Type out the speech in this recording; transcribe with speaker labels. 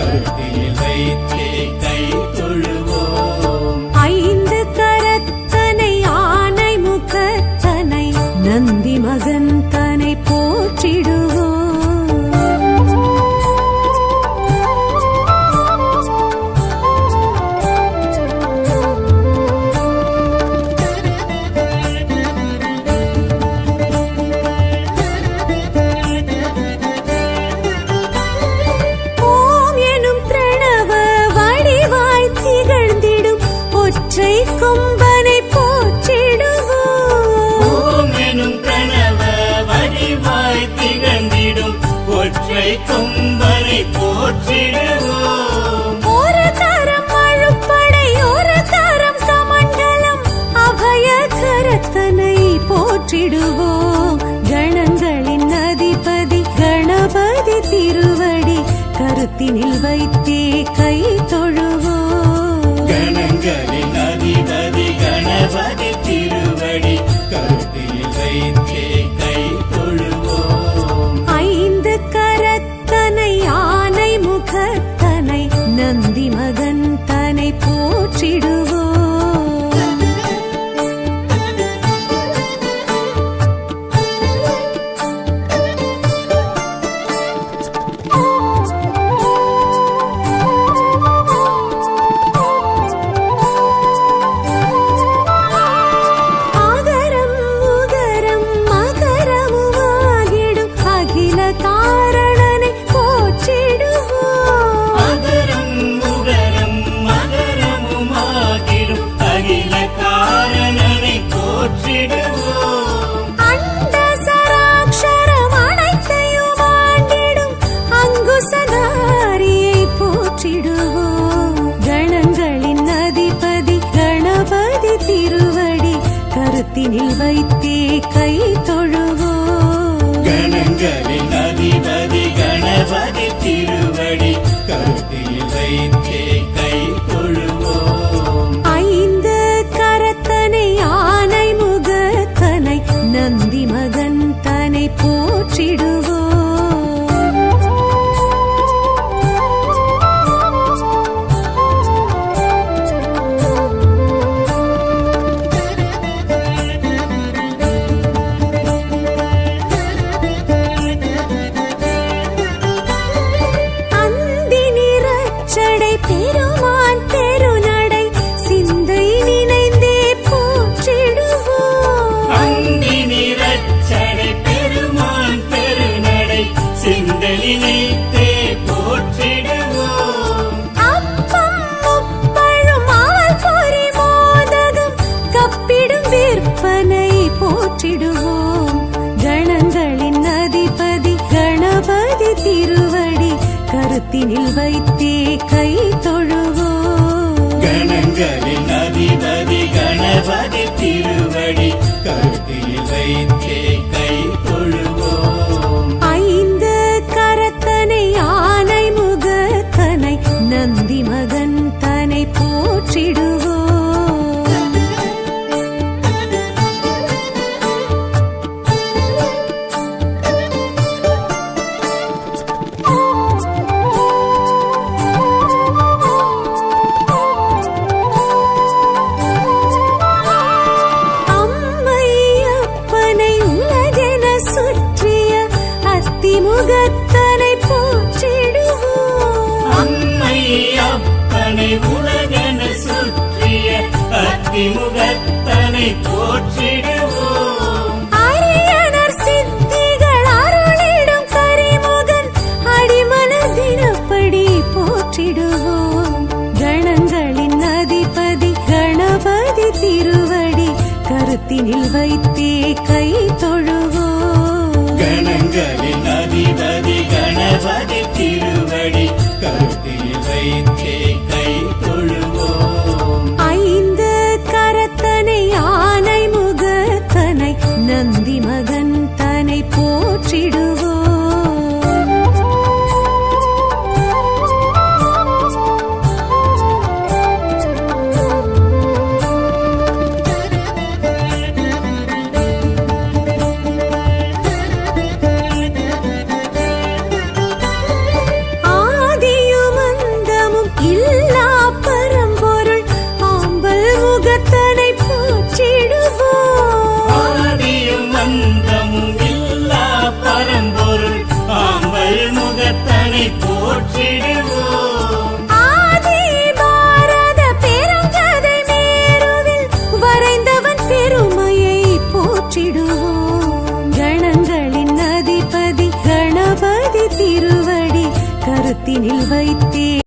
Speaker 1: கருத்தில் வைத்தே கை தொழுவோம்.
Speaker 2: ஐந்து கரத்தனை ஆனை முகத்தனை நந்தி மகன் தனை போற்றிடுவோம். கொம்பனை போற்றிடுவோம்.
Speaker 1: ஓம் எனும் பிரணவ வடிவாய் திகழ்ந்திடும் ஒற்றை கொம்பனை போற்றிடுவோம்.
Speaker 2: ஒரு தரம் அழுப்படை ஒரு தரம் சமண்டலம் அபய கரத்தனை போற்றிடுவோம். கணங்களின் அதிபதி கணபதி திருவடி கருத்தினில் வைத்தே கை தொழுவோம்.
Speaker 1: கணங்களின் அதிபதி கணபதி திருவடி கருத்தில் வைத்தே கை தொழுவோம்.
Speaker 2: ஐந்து கரத்தனை ஆனை முகத்தனை நந்தி மகன் தனை போற்றிடுவோம். கணங்களின் அதிபதி கணபதி திருவடி கருத்தினில் வைத்தே கை தொழுவோம்.
Speaker 1: கணங்களின் அதிபதி கணபதி திருவடி கருத்தில் வைத்தே கை தொழுவோம்.
Speaker 2: ஐந்து கரத்தனை ஆனை முகத்தனை நந்தி மகன் தனை போற்றிடுவோம். பெருமான் பெருநடை சிந்தை நினைந்தே போற்றிடுவோம்.
Speaker 1: அந்தி நிறச்சடை பெருமான் பெருநடை சிந்தை நினைத்தே போற்றிடுவோம்.
Speaker 2: அப்பம் முப்பழும் ஆள் பொறி மோதகம் கப்பிடும் விற்பனை போற்றிடுவோம். கணங்களின் அதிபதி கணபதி திருவடி கருத்தினில் வைத்தே கை தொழுவோம்.
Speaker 1: கணங்களின் அதிபதி கணபதி திருவடி கருத்தில் வைத்தே கை தொழுவோம்.
Speaker 2: ஐந்து கரத்தனை ஆனை முகத்தனை நந்தி மகன் தனை போற்றிடுவோம். முகத்தனை போற்றிடுவோம்.
Speaker 1: அம்மை அப்பனை உலகென சுற்றிய அத்திமுகத்தனை போற்றிடுவோம்.
Speaker 2: அரியனர் சித்திகள் அருளிடும் கரிமுகன் அடிமலர் தினப்படி போற்றிடுவோம். கணங்களின் அதிபதி கணபதி திருவடி கருத்தினில் வைத்தே கை தொழுவோம்.
Speaker 1: கணங்களின் அதிபதி கணபதி திருவடி கருத்தில் வைத்தே கை தொழுவோம்.
Speaker 2: ஐந்து கரத்தனை ஆனை முகத்தனை நந்தி மகன் தனை போற்றிடுவோம். ஆதியும் மனதினில் வைத்து